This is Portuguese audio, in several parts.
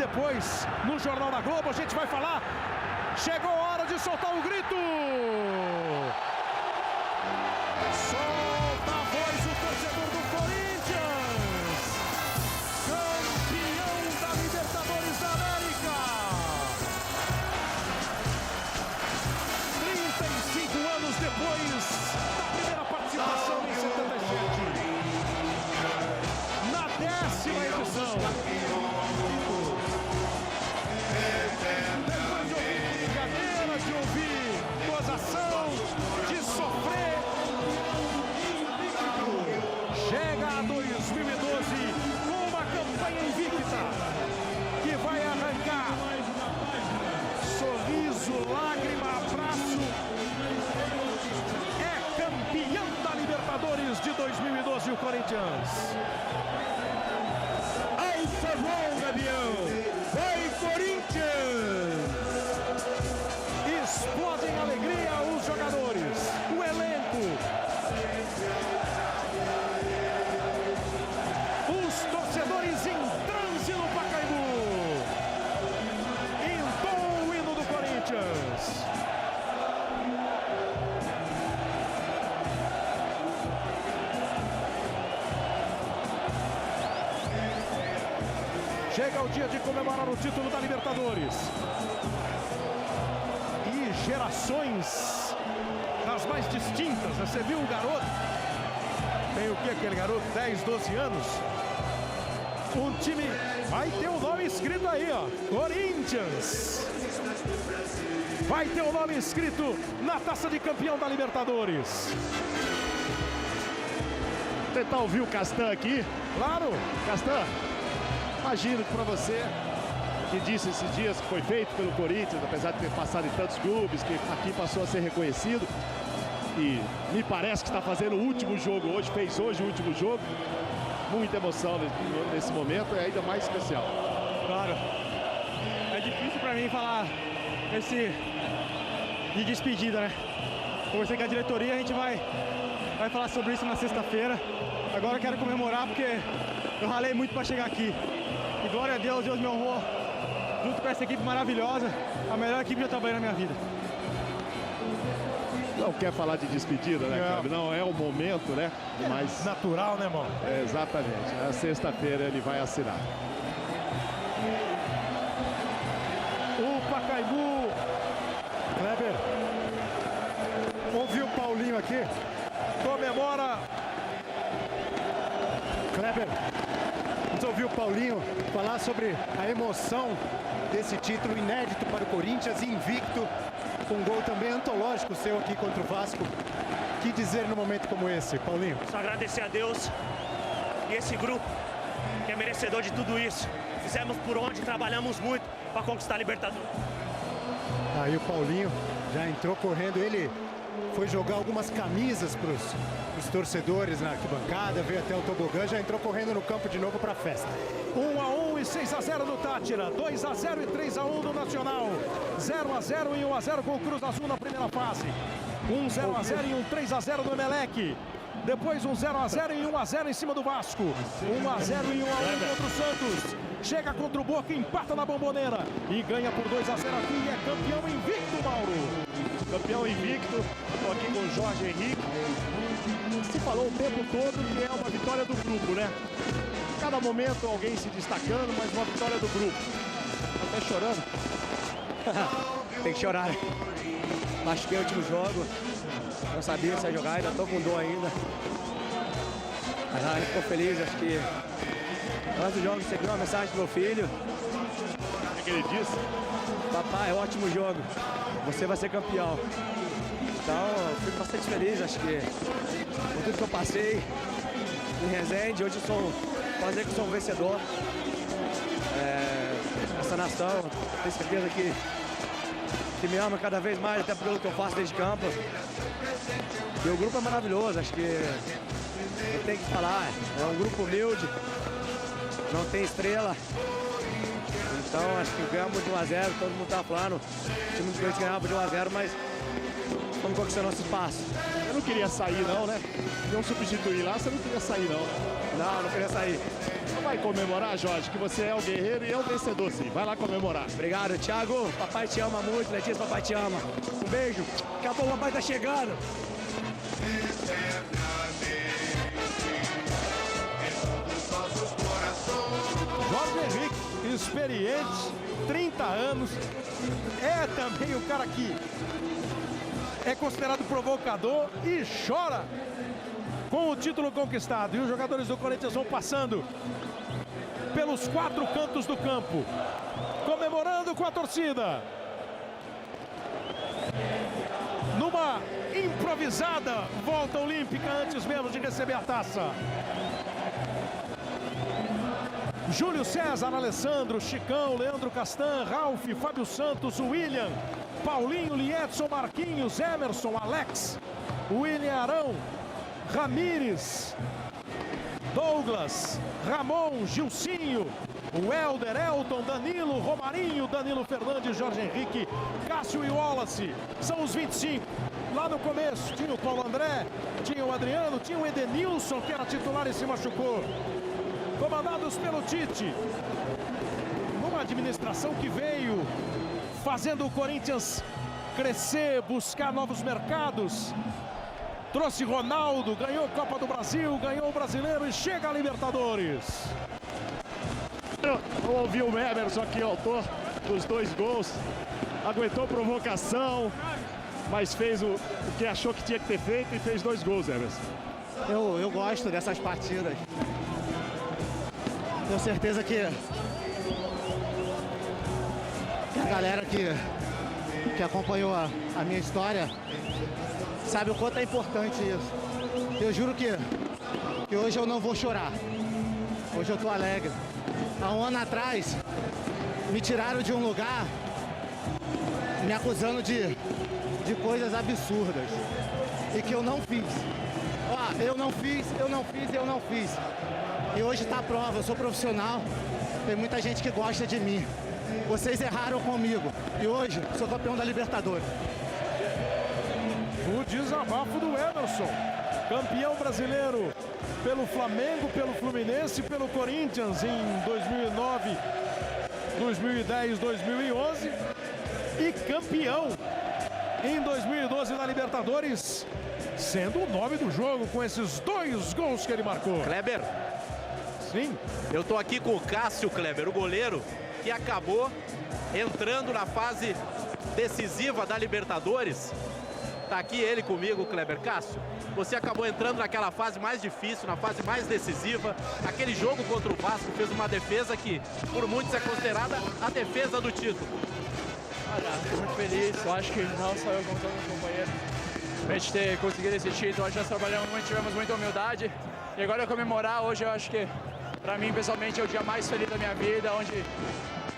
depois no Jornal da Globo a gente vai falar. Chegou a hora de soltar o grito. Solta a voz o torcedor do Corinthians, campeão da Libertadores da América. 35 anos depois da primeira participação em 77. Na 10ª edição. De ouvir gozação, de sofrer. Chega a 2012 com uma campanha invicta que vai arrancar sorriso, lágrima, abraço. É campeão da Libertadores de 2012 o Corinthians. Ai, Savão, Gavião! Vai, Corinthians! Explodem alegria os jogadores, o elenco, os torcedores em transe no Pacaembu. Entoa o hino do Corinthians. Chega o dia de comemorar o título da Libertadores. Gerações das mais distintas. Você viu o garoto? Tem o que aquele garoto? 10, 12 anos. Um time vai ter o nome escrito aí, ó. Corinthians. Vai ter o nome escrito na taça de campeão da Libertadores. Vou tentar ouvir o Castan aqui. Claro. Castan, imagino que para você, que disse esses dias que foi feito pelo Corinthians, apesar de ter passado em tantos clubes, que aqui passou a ser reconhecido. E me parece que está fazendo o último jogo hoje, fez hoje o último jogo. Muita emoção nesse momento, é ainda mais especial. Claro. É difícil para mim falar de despedida, né? Conversei com a diretoria, a gente vai falar sobre isso na sexta-feira. Agora eu quero comemorar porque eu ralei muito para chegar aqui. E glória a Deus, Deus me honrou. Junto com essa equipe maravilhosa, a melhor equipe que eu trabalhei na minha vida. Não quer falar de despedida, né, Cleber? Não é o momento, né? Mas natural, né, irmão? É, exatamente. Na sexta-feira ele vai assinar. O Pacaembu. Cleber, ouviu o Paulinho aqui? Comemora. Cleber, vamos ouvir o Paulinho falar sobre a emoção desse título inédito para o Corinthians, invicto, com um gol também antológico seu aqui contra o Vasco. O que dizer num momento como esse, Paulinho? Só agradecer a Deus e esse grupo que é merecedor de tudo isso. Fizemos por onde, trabalhamos muito para conquistar a Libertadores. Aí o Paulinho já entrou correndo, ele foi jogar algumas camisas para os torcedores na arquibancada, veio até o tobogã, já entrou correndo no campo de novo para a festa. 1-1 e 6-0 no Tátira, 2-0 e 3-1 no Nacional, 0-0 e 1-0 com o Cruz Azul na primeira fase, 0-0 e 3-0 no Emelec, depois 0-0 e 1-0 em cima do Vasco, 1-0 e 1-1 contra o Santos, chega contra o Boca, empata na Bomboneira e ganha por 2-0 aqui e é campeão invicto, Mauro. Campeão invicto, estou aqui com o Jorge Henrique. Se falou o tempo todo que é uma vitória do grupo, né? Cada momento alguém se destacando, mas uma vitória do grupo. Até chorando. Tem que chorar. Machuquei o último jogo. Não sabia se ia jogar, ainda tô com dor ainda. Mas a gente ficou feliz, acho que antes do jogo recebi uma mensagem do meu filho. O que ele disse? Papai, ótimo jogo. Você vai ser campeão. Então, eu fico bastante feliz, acho que com tudo que eu passei em Resende, hoje eu sou um vencedor. Essa nação, tenho certeza que me ama cada vez mais, até pelo que eu faço desde campo. E o grupo é maravilhoso, acho que eu tenho que falar, é um grupo humilde, não tem estrela. Então acho que ganhamos de 1-0, todo mundo tá falando, o time do Corinthians ganhava de 1-0, mas vamos conquistar nosso espaço. Você não queria sair não, né? Iam substituir lá, você não queria sair não. Não queria sair. Vai comemorar, Jorge, que você é o guerreiro e é o vencedor, sim. Vai lá comemorar. Obrigado, Thiago. Papai te ama muito, Letícia, papai te ama. Um beijo. Daqui a pouco o papai tá chegando. Jorge Henrique, experiente, 30 anos, é também o cara que é considerado provocador e chora com o título conquistado. E os jogadores do Corinthians vão passando pelos 4 cantos do campo, comemorando com a torcida. Numa improvisada volta olímpica antes mesmo de receber a taça. Júlio César, Alessandro, Chicão, Leandro Castan, Ralf, Fábio Santos, William, Paulinho, Liedson, Marquinhos, Emerson, Alex, William Arão, Ramires, Douglas, Ramon, Gilcinho, Welder, Elton, Danilo, Romarinho, Danilo Fernandes, Jorge Henrique, Cássio e Wallace. São os 25. Lá no começo tinha o Paulo André, tinha o Adriano, tinha o Edenilson, que era titular e se machucou. Comandados pelo Tite, numa administração que veio fazendo o Corinthians crescer, buscar novos mercados. Trouxe Ronaldo, ganhou a Copa do Brasil, ganhou o Brasileiro e chega a Libertadores. Vamos ouvir o Emerson aqui, autor dos 2 gols. Aguentou provocação, mas fez o que achou que tinha que ter feito e fez 2 gols, Emerson. Eu gosto dessas partidas. Tenho certeza que a galera que acompanhou a minha história sabe o quanto é importante isso. Eu juro que hoje eu não vou chorar. Hoje eu tô alegre. Há um ano atrás, me tiraram de um lugar me acusando de coisas absurdas e que eu não fiz. Ó, eu não fiz. E hoje tá a prova, eu sou profissional, tem muita gente que gosta de mim. Vocês erraram comigo e hoje sou campeão da Libertadores. O desabafo do Emerson, campeão brasileiro pelo Flamengo, pelo Fluminense, pelo Corinthians em 2009, 2010, 2011 e campeão em 2012 na Libertadores, sendo o nome do jogo com esses 2 gols que ele marcou. Kleber, sim, eu tô aqui com o Cássio, Kleber, o goleiro, que acabou entrando na fase decisiva da Libertadores. Tá aqui ele comigo, Kleber. Cássio, você acabou entrando naquela fase mais difícil, na fase mais decisiva. Aquele jogo contra o Vasco fez uma defesa que, por muitos, é considerada a defesa do título. Olha, fico muito feliz. Eu acho que não só eu, como todos os companheiros, a gente ter conseguido esse título. Acho que nós trabalhamos muito, tivemos muita humildade. E agora comemorar hoje, eu acho que, para mim, pessoalmente, é o dia mais feliz da minha vida, onde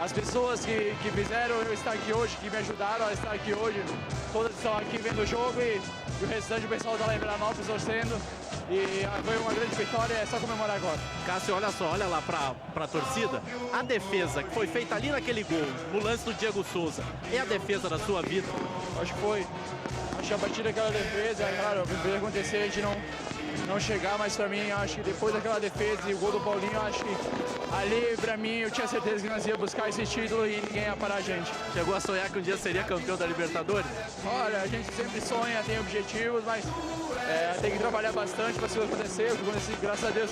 as pessoas que fizeram eu estar aqui hoje, que me ajudaram a estar aqui hoje, todas estão aqui vendo o jogo e o restante do pessoal está lá em Veranópolis torcendo. E foi uma grande vitória, é só comemorar agora. Cássio, olha só, olha lá pra torcida. A defesa que foi feita ali naquele gol, no lance do Diego Souza, é a defesa da sua vida? Acho que foi. Acho que a partir daquela defesa, claro, poderia acontecer a gente não chegar, mas pra mim, acho que depois daquela defesa e o gol do Paulinho, acho que ali, pra mim, eu tinha certeza que nós ia buscar esse título e ninguém ia parar a gente. Chegou a sonhar que um dia seria campeão da Libertadores? Olha, a gente sempre sonha, tem objetivos, mas tem que trabalhar bastante para isso acontecer. Graças a Deus,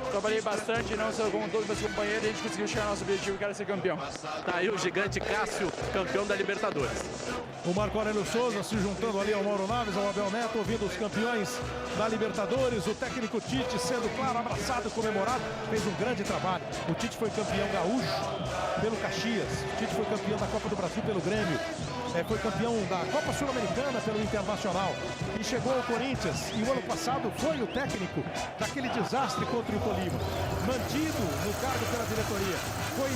trabalhei bastante, não só com todos os meus companheiros, e a gente conseguiu chegar ao nosso objetivo, que era ser campeão. Tá aí o gigante Cássio, campeão da Libertadores. O Marco Aurélio Souza se juntando ali ao Mauro Naves, ao Abel Neto, ouvindo os campeões da Libertadores. O técnico Tite sendo, claro, abraçado, comemorado, fez um grande trabalho. O Tite foi campeão gaúcho pelo Caxias. O Tite foi campeão da Copa do Brasil pelo Grêmio. Foi campeão da Copa Sul-Americana pelo Internacional e chegou ao Corinthians, e o ano passado foi o técnico daquele desastre contra o Tolima. Mantido no cargo pela diretoria, foi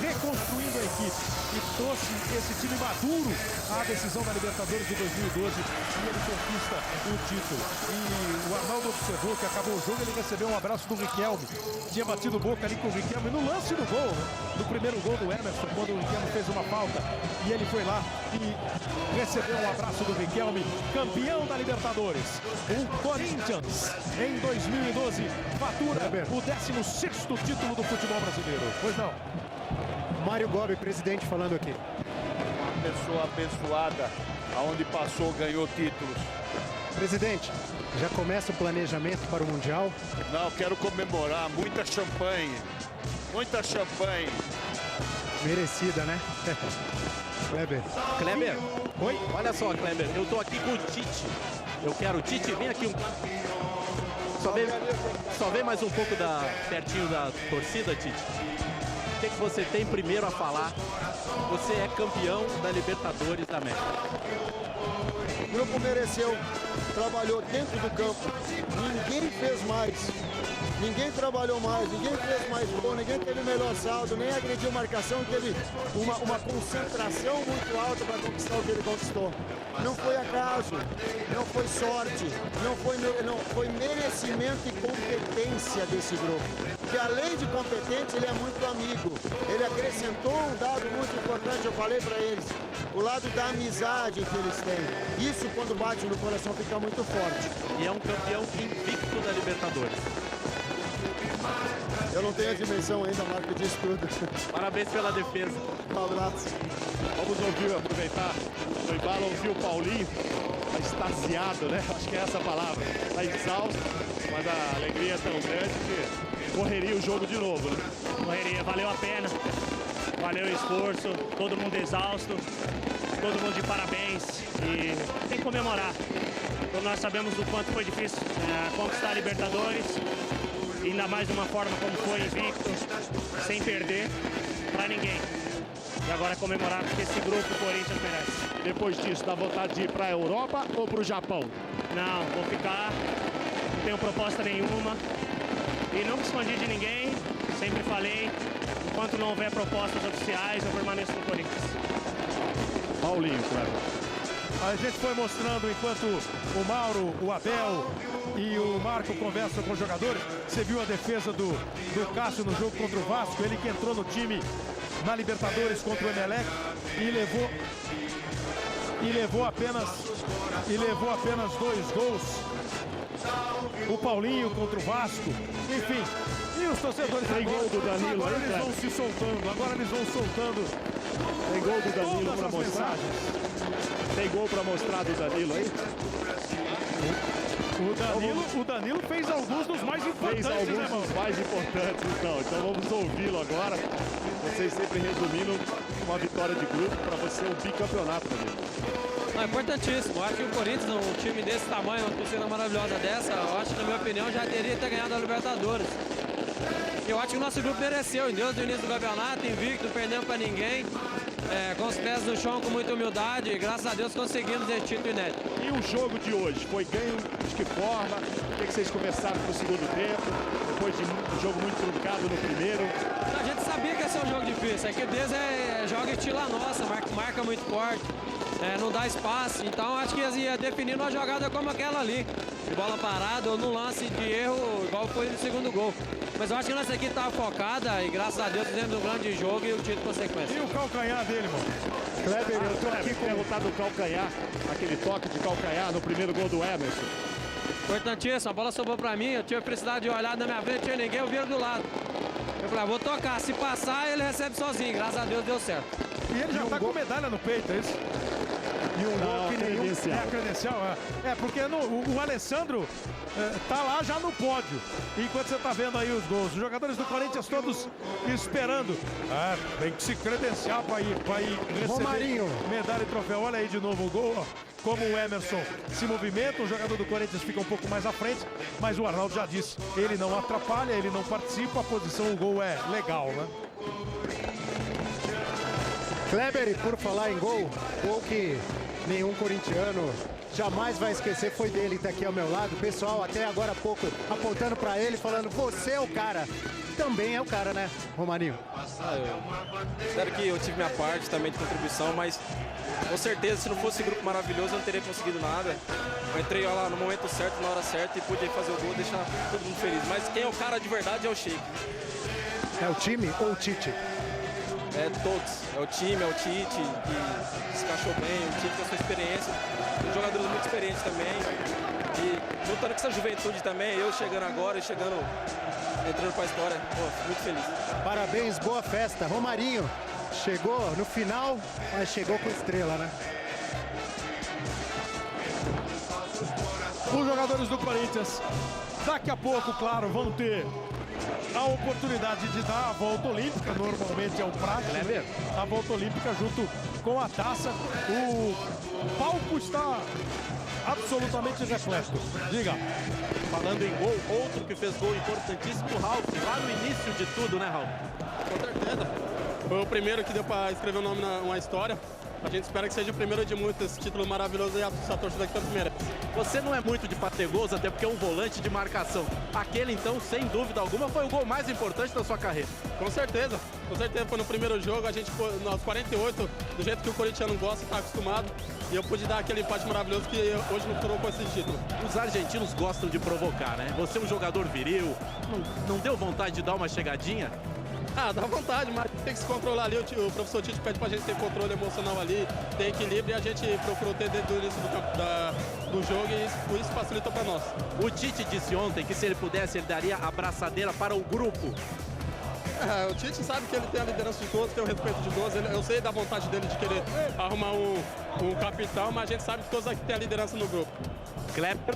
reconstruindo a equipe e trouxe esse time maduro à decisão da Libertadores de 2012 e ele conquista o título. E o Arnaldo observou que acabou o jogo, ele recebeu um abraço do Riquelme, tinha batido boca ali com o Riquelme no lance do gol, né? Do primeiro gol do Emerson, quando o Riquelme fez uma falta e ele foi lá e recebeu um abraço do Riquelme, campeão da Libertadores. O Corinthians, em 2012, fatura o 16º título do futebol brasileiro. Pois não. Mário Gobi, presidente, falando aqui. Uma pessoa abençoada, aonde passou, ganhou títulos. Presidente, já começa o planejamento para o Mundial? Não, quero comemorar, muita champanhe. Muita champanhe. Merecida, né? Kleber. Kleber, oi? Olha só, Kleber, eu tô aqui com o Tite. Eu quero o Tite, vem aqui Só vem mais um pouco pertinho da torcida, Tite. O que você tem primeiro a falar? Você é campeão da Libertadores da América. O grupo mereceu, trabalhou dentro do campo, ninguém fez mais, ninguém trabalhou mais, ninguém fez mais gol, ninguém teve melhor saldo, nem agrediu marcação, teve uma concentração muito alta para conquistar o que ele conquistou. Não foi acaso, não foi sorte, não foi merecimento e competência desse grupo. Que além de competente, ele é muito amigo. Ele acrescentou um dado muito importante, eu falei para eles, o lado da amizade que eles têm. Isso, quando bate no coração, fica muito forte. E é um campeão invicto da Libertadores. Eu não tenho a dimensão ainda, Marco, disso tudo. Parabéns pela defesa. Um abraço. Vamos ouvir, aproveitar no embalo, ouvir o Paulinho. Tá extasiado, né? Acho que é essa a palavra. Tá exausto, mas a alegria é tão grande que correria o jogo de novo, né? Correria, valeu a pena. Valeu o esforço, todo mundo exausto, todo mundo de parabéns e tem que comemorar. Então, nós sabemos do quanto foi difícil conquistar a Libertadores, ainda mais de uma forma como foi, invicto, sem perder para ninguém. E agora comemorar porque esse grupo o Corinthians merece. E depois disso, dá vontade de ir para a Europa ou para o Japão? Não, vou ficar, não tenho proposta nenhuma e nunca escondi de ninguém, sempre falei. Enquanto não houver propostas oficiais, eu permaneço no Corinthians. Paulinho, claro. A gente foi mostrando enquanto o Mauro, o Abel e o Marco conversam com os jogadores. Você viu a defesa do Cássio no jogo contra o Vasco, ele que entrou no time na Libertadores contra o Emelec e levou apenas 2 gols. O Paulinho contra o Vasco, enfim. E os torcedores tem gol do Danilo agora aí, eles vão se soltando, Tem gol do Danilo para mostrar? Tem gol para mostrar do Danilo aí? O Danilo fez alguns dos mais importantes, fez alguns dos mais importantes, então vamos ouvi-lo agora. Vocês sempre resumindo uma vitória de grupo para você um bicampeonato, Danilo. É importantíssimo. Eu acho que o Corinthians, um time desse tamanho, uma torcida maravilhosa dessa, eu acho que, na minha opinião, já teria ter ganhado a Libertadores. Eu acho que o nosso grupo mereceu, desde o início do campeonato, invicto, não perdemos para ninguém, com os pés no chão, com muita humildade, e graças a Deus conseguimos esse título inédito. E o jogo de hoje? Foi ganho de que forma? O que vocês começaram no segundo tempo? Depois de um jogo muito truncado no primeiro? A gente sabia que ia ser um jogo difícil, a equipe deles joga estilo a nossa, marca muito forte. Não dá espaço, então acho que ia definir uma jogada como aquela ali, de bola parada ou no lance de erro, igual foi no segundo gol. Mas eu acho que a nossa equipe estava focada e graças a Deus fizemos um grande jogo e o título consequência. E o calcanhar dele, mano? Kleber, eu tô aqui com perguntar do calcanhar, aquele toque de calcanhar no primeiro gol do Emerson. Importantíssimo, a bola sobrou pra mim, eu tive a felicidade de olhar na minha frente, não tinha ninguém, eu viro do lado. Eu falei, vou tocar, se passar ele recebe sozinho, graças a Deus deu certo. E ele já tá com medalha no peito, é isso? E um gol que nenhum é a credencial. Porque o Alessandro tá lá já no pódio. Enquanto você tá vendo aí os gols, os jogadores do Corinthians todos esperando. Tem que se credenciar para ir receber Romarinho. Medalha e troféu. Olha aí de novo o gol, ó. Como o Emerson se movimenta, o jogador do Corinthians fica um pouco mais à frente, mas o Arnaldo já disse, ele não atrapalha, ele não participa, a posição, o gol é legal, né? Kleber, e por falar em gol que nenhum corintiano jamais vai esquecer foi dele, que tá aqui ao meu lado. O pessoal até agora há pouco apontando para ele, falando, você é o cara. Também é o cara, né, Romarinho? Espero que eu tive minha parte também de contribuição, mas com certeza, se não fosse esse grupo maravilhoso, eu não teria conseguido nada. Eu entrei lá no momento certo, na hora certa e pude fazer o gol, deixar todo mundo feliz. Mas quem é o cara de verdade é o Sheik. É o time ou o Tite? É todos. É o time, é o Tite, que se encaixou bem, o Tite com a sua experiência. Os jogadores muito experientes também. E juntando com essa juventude também, eu chegando agora e entrando para a história. Pô, muito feliz. Parabéns, boa festa. Romarinho chegou no final, mas chegou com estrela, né? Os jogadores do Corinthians, daqui a pouco, claro, vão ter a oportunidade de dar a volta olímpica, normalmente é o prático, né? A volta olímpica junto com a taça. O palco está absolutamente repleto. Diga. Falando em gol, outro que fez gol importantíssimo, o Ralf, lá no início de tudo, né, Ralf? Com certeza. Foi o primeiro que deu para escrever o nome numa história. A gente espera que seja o primeiro de muitos, esse título maravilhoso e a torcida que tanto merece. Você não é muito de bater gols, até porque é um volante de marcação. Aquele, então, sem dúvida alguma, foi o gol mais importante da sua carreira. Com certeza foi no primeiro jogo, a gente foi aos 48, do jeito que o corintiano gosta, está acostumado. E eu pude dar aquele empate maravilhoso que hoje nos trouxe esse título. Os argentinos gostam de provocar, né? Você é um jogador viril, não deu vontade de dar uma chegadinha? Ah, dá vontade, mas tem que se controlar ali. O professor Tite pede pra gente ter controle emocional ali, ter equilíbrio, e a gente procurou ter desde o início do jogo, e isso facilita pra nós. O Tite disse ontem que se ele pudesse, ele daria a abraçadeira para o grupo. O Tite sabe que ele tem a liderança de todos, tem o respeito de todos. Eu sei da vontade dele de querer arrumar um capitão, mas a gente sabe que todos aqui têm a liderança no grupo. Kleber.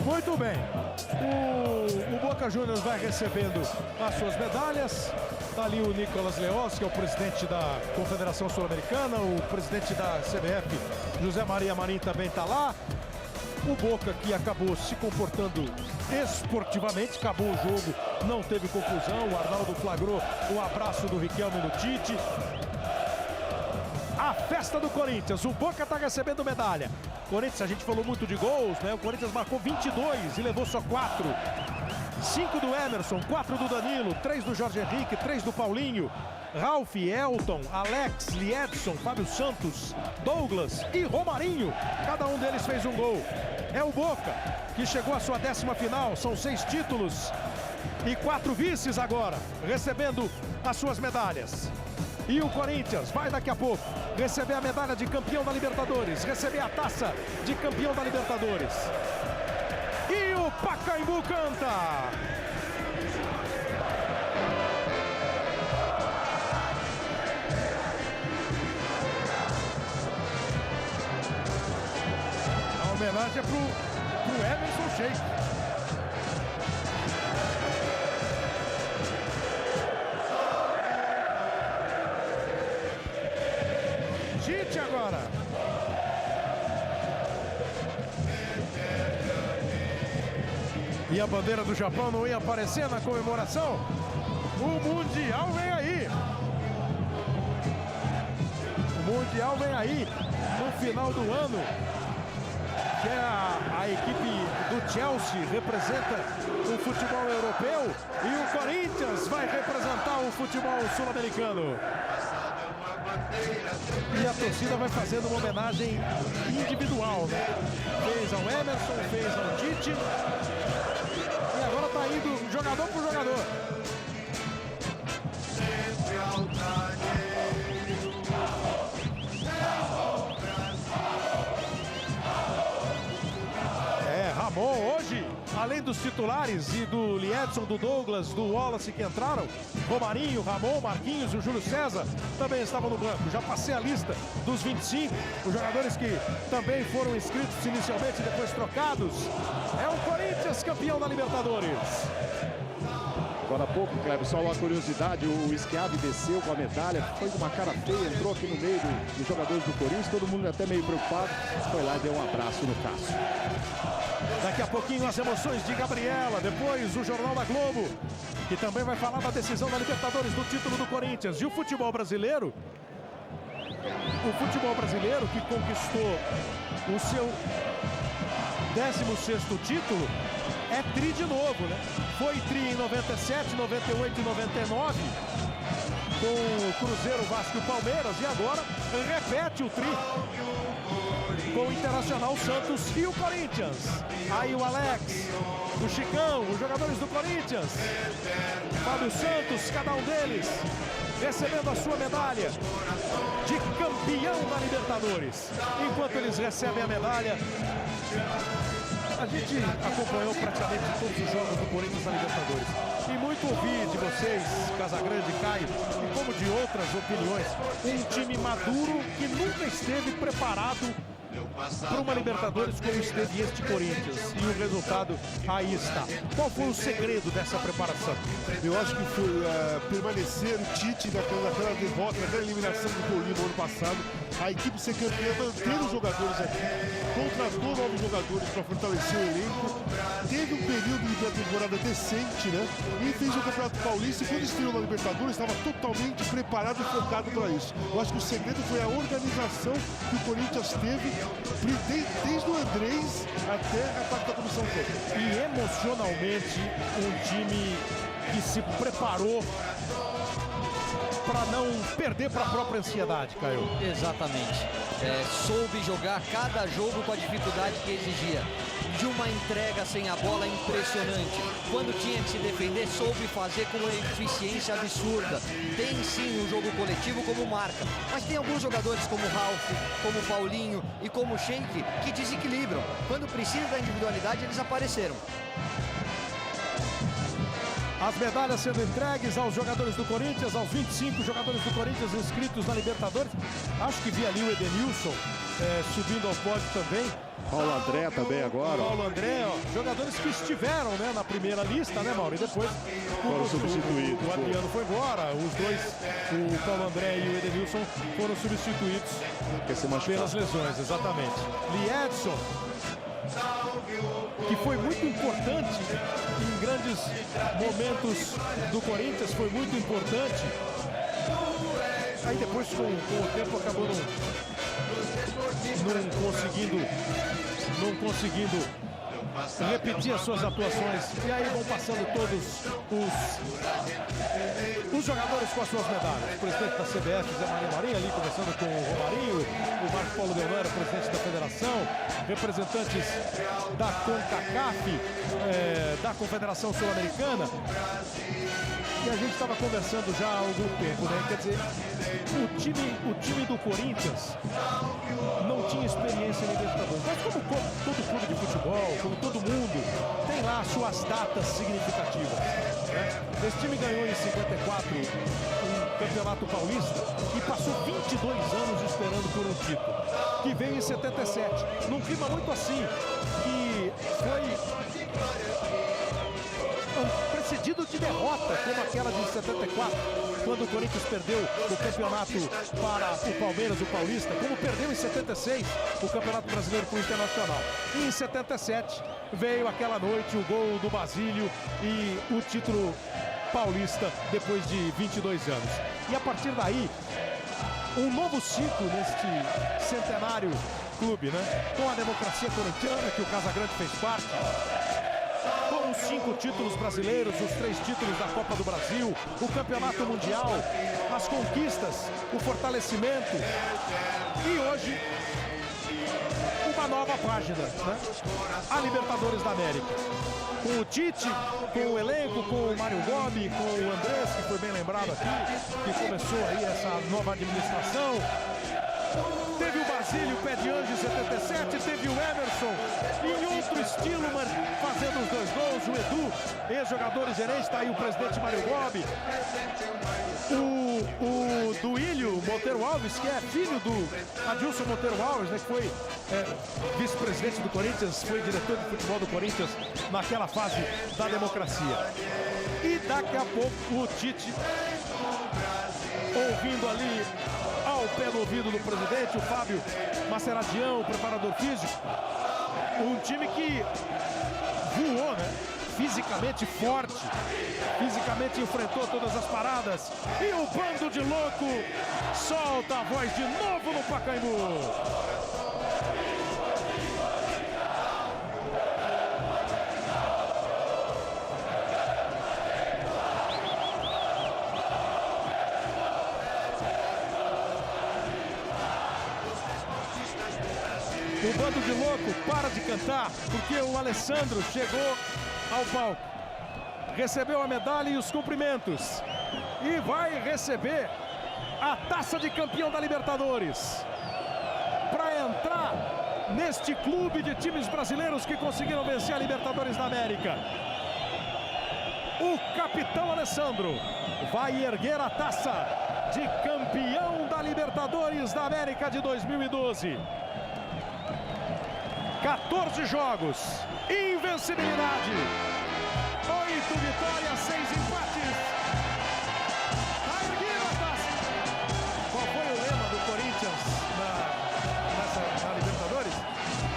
Muito bem. O Boca Juniors vai recebendo as suas medalhas. Está ali o Nicolas Leoz, que é o presidente da Confederação Sul-Americana. O presidente da CBF, José Maria Marim, também está lá. O Boca, que acabou se comportando esportivamente, acabou o jogo, não teve confusão. O Arnaldo flagrou o abraço do Riquelme no Tite. A festa do Corinthians, o Boca está recebendo medalha. Corinthians, a gente falou muito de gols, né? O Corinthians marcou 22 e levou só 4. 5 do Emerson, 4 do Danilo, 3 do Jorge Henrique, 3 do Paulinho, Ralf, Elton, Alex, Liedson, Fábio Santos, Douglas e Romarinho. Cada um deles fez um gol. É o Boca, que chegou à sua 10ª final, são 6 títulos e 4 vices agora, recebendo as suas medalhas. E o Corinthians vai daqui a pouco receber a medalha de campeão da Libertadores, receber a taça de campeão da Libertadores. E o Pacaembu canta! A homenagem é pro Emerson Sheik. Tite agora. E a bandeira do Japão não ia aparecer na comemoração? O Mundial vem aí. O Mundial vem aí no final do ano. Que é a equipe do Chelsea representa o futebol europeu e o Corinthians vai representar o futebol sul-americano. E a torcida vai fazendo uma homenagem individual, né? Fez ao Emerson, fez ao Tite. E agora tá indo jogador por jogador. Ramon hoje, além dos titulares e do Liedson, do Douglas, do Wallace que entraram, Romarinho, Ramon, Marquinhos e o Júlio César também estavam no banco. Já passei a lista dos 25, os jogadores que também foram inscritos inicialmente e depois trocados. É o Corinthians campeão da Libertadores. Agora há pouco, Kleber, só uma curiosidade, o Schiavi desceu com a medalha, foi de uma cara feia, entrou aqui no meio dos jogadores do Corinthians, todo mundo até meio preocupado, foi lá e deu um abraço no Cássio. Daqui a pouquinho as emoções de Gabriela, depois o Jornal da Globo, que também vai falar da decisão da Libertadores do título do Corinthians. E o futebol brasileiro que conquistou o seu 16º título, é tri de novo, né? Foi tri em 97, 98 e 99. com o Cruzeiro, Vasco e o Palmeiras, e agora repete o tri com o Internacional, Santos e o Corinthians. Aí o Alex, o Chicão, os jogadores do Corinthians, Fábio Santos, cada um deles recebendo a sua medalha de campeão da Libertadores. Enquanto eles recebem a medalha, a gente acompanhou praticamente todos os jogos do Corinthians na Libertadores. E muito ouvi de vocês, Casagrande, Caio, e como de outras opiniões, um time maduro que nunca esteve preparado para uma Libertadores como esteve este Corinthians. E o resultado aí está. Qual foi o segredo dessa preparação? Eu acho que foi permanecer o Tite naquela derrota, naquela eliminação do Tolima no ano passado. A equipe ser campeã, manter os jogadores aqui, contratou novos jogadores para fortalecer o elenco. Teve um período de temporada decente, né? E fez o Campeonato Paulista, e quando estreou na Libertadores estava totalmente preparado e focado para isso. Eu acho que o segredo foi a organização que o Corinthians teve desde o Andrés até a parte da comissão técnica. E emocionalmente, um time que se preparou para não perder para a própria ansiedade, Caio. Exatamente. Soube jogar cada jogo com a dificuldade que exigia. De uma entrega sem a bola impressionante. Quando tinha que se defender, soube fazer com uma eficiência absurda. Tem sim o jogo coletivo como marca, mas tem alguns jogadores como o Ralf, como o Paulinho e como o Sheik que desequilibram. Quando precisa da individualidade, eles apareceram. As medalhas sendo entregues aos jogadores do Corinthians, aos 25 jogadores do Corinthians inscritos na Libertadores. Acho que vi ali o Edenilson subindo ao pódio também. Paulo André também agora. Paulo André, ó, jogadores que estiveram, né, na primeira lista, né, Mauro? E depois foram substituídos. O Adriano foi embora, os dois, o Paulo André e o Edenilson, foram substituídos pelas lesões, exatamente. Lee Edson, que foi muito importante em grandes momentos do Corinthians, foi muito importante. Aí depois, com o tempo, acabou não conseguindo repetir as suas atuações. E aí vão passando todos os jogadores com as suas medalhas. O presidente da CBF, Zé Maria Marinho, ali começando com o Romarinho, o Marco Paulo Deonero, presidente da federação, representantes da CONCACAF, da Confederação Sul-Americana. E a gente estava conversando já há algum tempo, né? Quer dizer, o time do Corinthians não tinha experiência em Libertadores. Mas como todo clube de futebol, como todo mundo, tem lá suas datas significativas, né? Esse time ganhou em 54 um Campeonato Paulista e passou 22 anos esperando por um título, que veio em 77, num clima muito assim, que foi precedido de derrota, como aquela de 74, quando o Corinthians perdeu o campeonato para o Palmeiras, o Paulista, como perdeu em 76 o Campeonato Brasileiro para o Internacional. E em 77 veio aquela noite o gol do Basílio e o título paulista depois de 22 anos. E a partir daí, um novo ciclo neste centenário clube, né? Com a democracia corintiana, que o Casagrande fez parte, com os 5 títulos brasileiros, os 3 títulos da Copa do Brasil, o Campeonato Mundial, as conquistas, o fortalecimento e hoje uma nova página, né? A Libertadores da América. Com o Tite, com o elenco, com o Mário Gobi, com o Andrés, que foi bem lembrado aqui, que começou aí essa nova administração. Teve o Basílio, pé de anjo em 77, teve o Emerson, em outro estilo, mas fazendo os 2 gols, o Edu, ex-jogador e gerente, está aí o presidente Mário Gobi, o Duílio Monteiro Alves, que é filho do Adilson Monteiro Alves, né, que foi vice-presidente do Corinthians, foi diretor de futebol do Corinthians naquela fase da democracia. E daqui a pouco o Tite, ouvindo ali ao pé do ouvido do presidente, o Fábio Maceradião, o preparador físico, um time que voou, né? Fisicamente forte, fisicamente enfrentou todas as paradas, e o bando de louco solta a voz de novo no Pacaembu. O bando de louco para de cantar, porque o Alessandro chegou ao palco, recebeu a medalha e os cumprimentos, e vai receber a taça de campeão da Libertadores, para entrar neste clube de times brasileiros que conseguiram vencer a Libertadores da América. O capitão Alessandro vai erguer a taça de campeão da Libertadores da América de 2012. 14 jogos, invencibilidade, 8 vitórias, 6 empates. Tá erguida a taça. Qual foi o lema do Corinthians na Libertadores?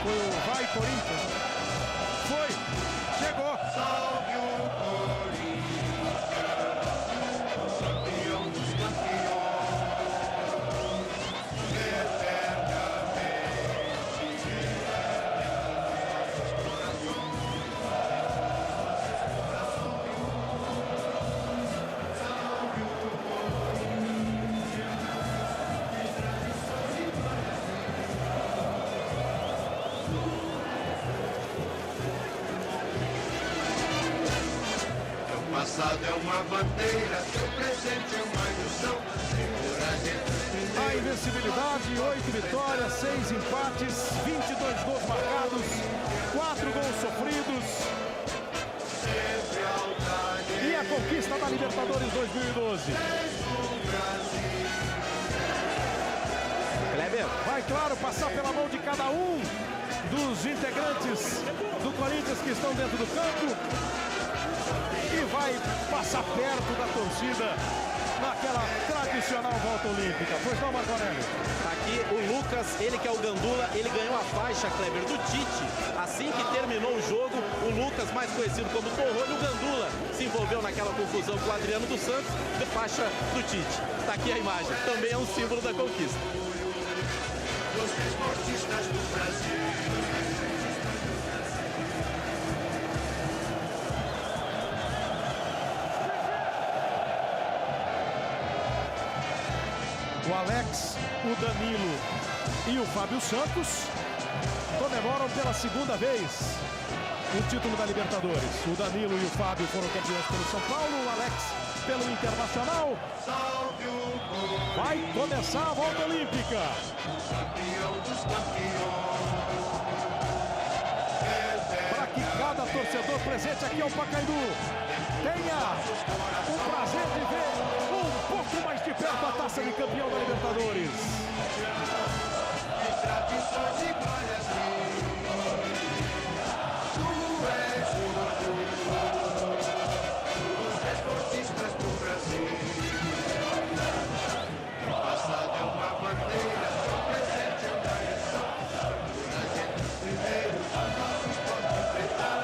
Foi o Vai Corinthians. Foi, chegou. Salve o Corinthians, campeão dos campeões. O passado é uma bandeira, seu presente é uma ilusão. A invencibilidade, 8 vitórias, 6 empates, 22 gols marcados, 4 gols sofridos. E a conquista da Libertadores 2012. Kleber. Vai, claro, passar pela mão de cada um dos integrantes do Corinthians que estão dentro do campo. E vai passar perto da torcida naquela tradicional volta olímpica. Pois não, Marco Aurélio? Aqui o Lucas, ele que é o Gandula, ele ganhou a faixa, Kleber, do Tite. Assim que terminou o jogo, o Lucas, mais conhecido como Torrone, o Gandula, se envolveu naquela confusão com o Adriano dos Santos, de faixa do Tite. Tá aqui a imagem, também é um símbolo da conquista. Dos esportistas do Brasil. O Alex, o Danilo e o Fábio Santos comemoram pela segunda vez o título da Libertadores. O Danilo e o Fábio foram campeões pelo São Paulo, o Alex pelo Internacional. Vai começar a volta olímpica. Para que cada torcedor presente aqui ao Pacaembu tenha o prazer de ver um pouco mais de perto a taça de campeão da Libertadores. Esportistas do Brasil. O passado é uma bandeira, o presente é uma lição. A gente primeiro, a nossa pode enfrentar.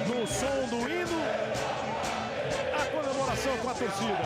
No som do hino, a comemoração com a torcida.